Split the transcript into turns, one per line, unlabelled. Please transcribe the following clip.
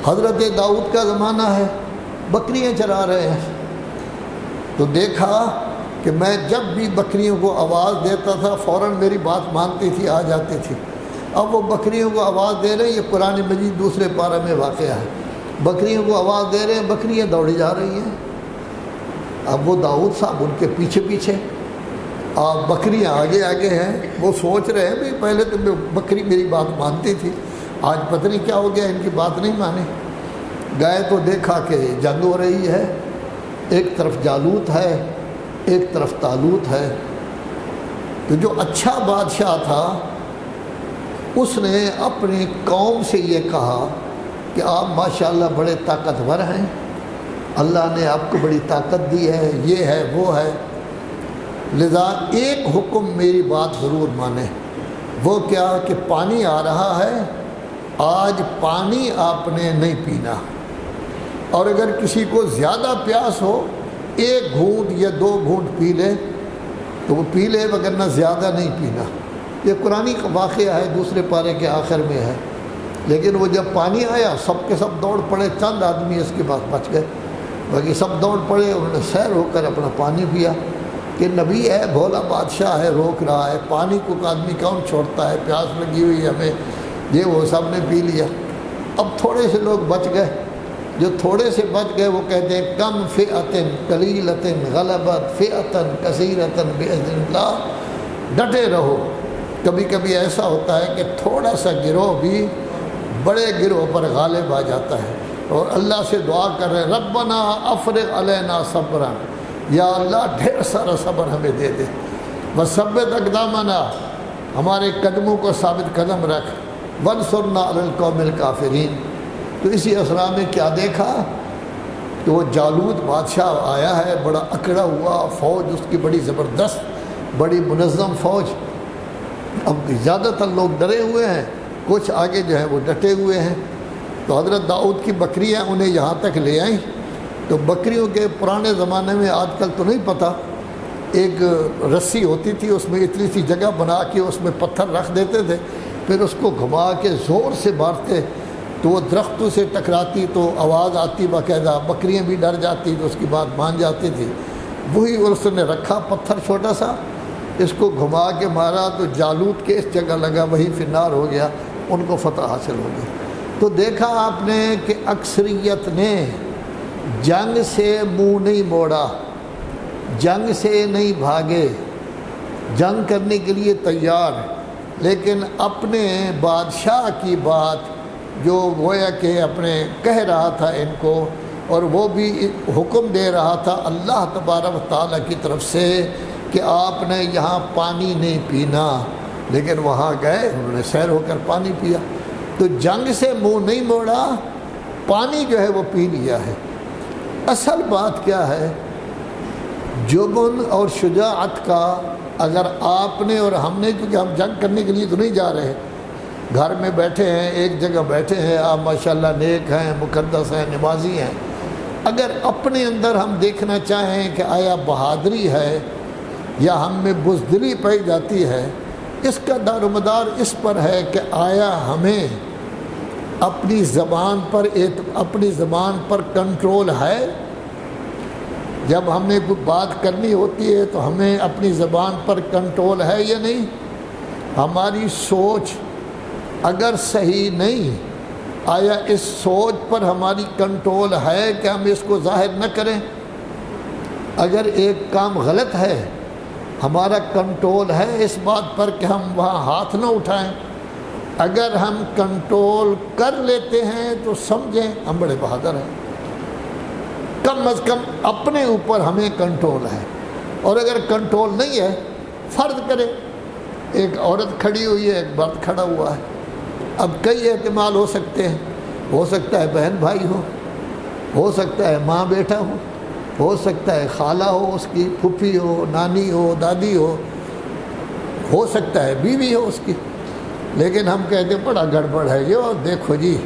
حضرت داؤد کا زمانہ ہے، بکریاں چرا رہے ہیں، تو دیکھا کہ میں جب بھی بکریوں کو آواز دیتا تھا فوراً میری بات مانتی تھی، آ جاتی تھی۔ اب وہ بکریوں کو آواز دے رہے ہیں، یہ قرآن مجید دوسرے پارہ میں واقعہ ہے، بکریوں کو آواز دے رہے ہیں، بکریاں دوڑی جا رہی ہیں۔ اب وہ داؤد صاحب ان کے پیچھے پیچھے، آپ بکریاں آگے آگے ہیں، وہ سوچ رہے ہیں بھی پہلے تو بکری میری بات مانتی تھی، آج پتہ نہیں کیا ہو گیا، ان کی بات نہیں مانی۔ گئے تو دیکھا کہ جنگ ہو رہی ہے، ایک طرف جالوت ہے، ایک طرف طالوت ہے۔ تو جو اچھا بادشاہ تھا اس نے اپنی قوم سے یہ کہا کہ آپ ماشاءاللہ بڑے طاقتور ہیں، اللہ نے آپ کو بڑی طاقت دی ہے، یہ ہے وہ ہے، لذا ایک حکم میری بات ضرور مانیں۔ وہ کیا کہ پانی آ رہا ہے، آج پانی آپ نے نہیں پینا، اور اگر کسی کو زیادہ پیاس ہو ایک گھونٹ یا 2 گھونٹ پی لے تو وہ پی لے، وگرنہ زیادہ نہیں پینا۔ یہ قرآنی کا واقعہ ہے، دوسرے پارے کے آخر میں ہے۔ لیکن وہ جب پانی آیا سب کے سب دوڑ پڑے، چند آدمی اس کے پاس بچ گئے، باقی سب دوڑ پڑے، انہوں نے سیر ہو کر اپنا پانی پیا کہ نبی ہے، بھولا بادشاہ ہے، روک رہا ہے، پانی کو آدمی کون چھوڑتا ہے، پیاس لگی ہوئی ہمیں، یہ وہ سب نے پی لیا۔ اب تھوڑے سے لوگ بچ گئے، جو تھوڑے سے بچ گئے وہ کہتے ہیں کم فئتن قلیلتن غلبت فئتن کثیرتن باذن اللہ، ڈٹے رہو۔ کبھی کبھی ایسا ہوتا ہے کہ تھوڑا سا گروہ بھی بڑے گروہ پر غالب آ جاتا ہے، اور اللہ سے دعا کر رہے ہیں ربنا افرغ علینا صبرا، یا اللہ ڈھیر سارا صبر ہمیں دے دے، وثبت اقدامنا، ہمارے قدموں کو ثابت قدم رکھ، وانصرنا علی القوم الکافرین۔ تو اسی اسرا میں کیا دیکھا کہ وہ جالوت بادشاہ آیا ہے، بڑا اکڑا ہوا، فوج اس کی بڑی زبردست، بڑی منظم فوج۔ اب زیادہ تر لوگ ڈرے ہوئے ہیں، کچھ آگے جو ہے وہ ڈٹے ہوئے ہیں۔ تو حضرت داؤد کی بکریاں انہیں یہاں تک لے آئیں۔ تو بکریوں کے پرانے زمانے میں، آج کل تو نہیں پتہ، ایک رسی ہوتی تھی، اس میں اتنی سی جگہ بنا کے اس میں پتھر رکھ دیتے تھے، پھر اس کو گھما کے زور سے مارتے تو وہ درختوں سے ٹکراتی تو آواز آتی باقاعدہ، بکریاں بھی ڈر جاتی تو اس کی بات مان جاتی تھی۔ وہی اس نے رکھا پتھر چھوٹا سا، اس کو گھما کے مارا تو جالوت کے اس جگہ لگا، وہی فنار ہو گیا، ان کو فتح حاصل ہو گئی۔ تو دیکھا آپ نے کہ اکثریت نے جنگ سے منہ نہیں موڑا، جنگ سے نہیں بھاگے، جنگ کرنے کے لیے تیار، لیکن اپنے بادشاہ کی بات جو گویا کہ اپنے کہہ رہا تھا ان کو، اور وہ بھی حکم دے رہا تھا اللہ تبارک و تعالیٰ کی طرف سے کہ آپ نے یہاں پانی نہیں پینا، لیکن وہاں گئے، انہوں نے سیر ہو کر پانی پیا۔ تو جنگ سے منہ نہیں موڑا، پانی جو ہے وہ پی لیا ہے۔ اصل بات کیا ہے، جبن اور شجاعت کا اگر آپ نے اور ہم نے، کیونکہ ہم جنگ کرنے کے لیے تو نہیں جا رہے، گھر میں بیٹھے ہیں، ایک جگہ بیٹھے ہیں، آپ ماشاءاللہ نیک ہیں، مقدس ہیں، نمازی ہیں، اگر اپنے اندر ہم دیکھنا چاہیں کہ آیا بہادری ہے یا ہم میں بزدلی پائی جاتی ہے، اس کا دار و مدار اس پر ہے کہ آیا ہمیں اپنی زبان پر کنٹرول ہے۔ جب ہمیں کوئی بات کرنی ہوتی ہے تو ہمیں اپنی زبان پر کنٹرول ہے یا نہیں؟ ہماری سوچ اگر صحیح نہیں، آیا اس سوچ پر ہماری کنٹرول ہے کہ ہم اس کو ظاہر نہ کریں؟ اگر ایک کام غلط ہے، ہمارا کنٹرول ہے اس بات پر کہ ہم وہاں ہاتھ نہ اٹھائیں؟ اگر ہم کنٹرول کر لیتے ہیں تو سمجھیں ہم بڑے بہادر ہیں، کم از کم اپنے اوپر ہمیں کنٹرول ہے۔ اور اگر کنٹرول نہیں ہے، فرض کرے ایک عورت کھڑی ہوئی ہے، ایک مرد کھڑا ہوا ہے، اب کئی احتمال ہو سکتے ہیں، ہو سکتا ہے بہن بھائی ہو سکتا ہے ماں بیٹا ہو سکتا ہے خالہ ہو، اس کی پھوپھی ہو، نانی ہو، دادی ہو سکتا ہے بیوی ہو اس کی، لیکن ہم کہتے ہیں بڑا گڑبڑ ہے یہ، اور دیکھو جی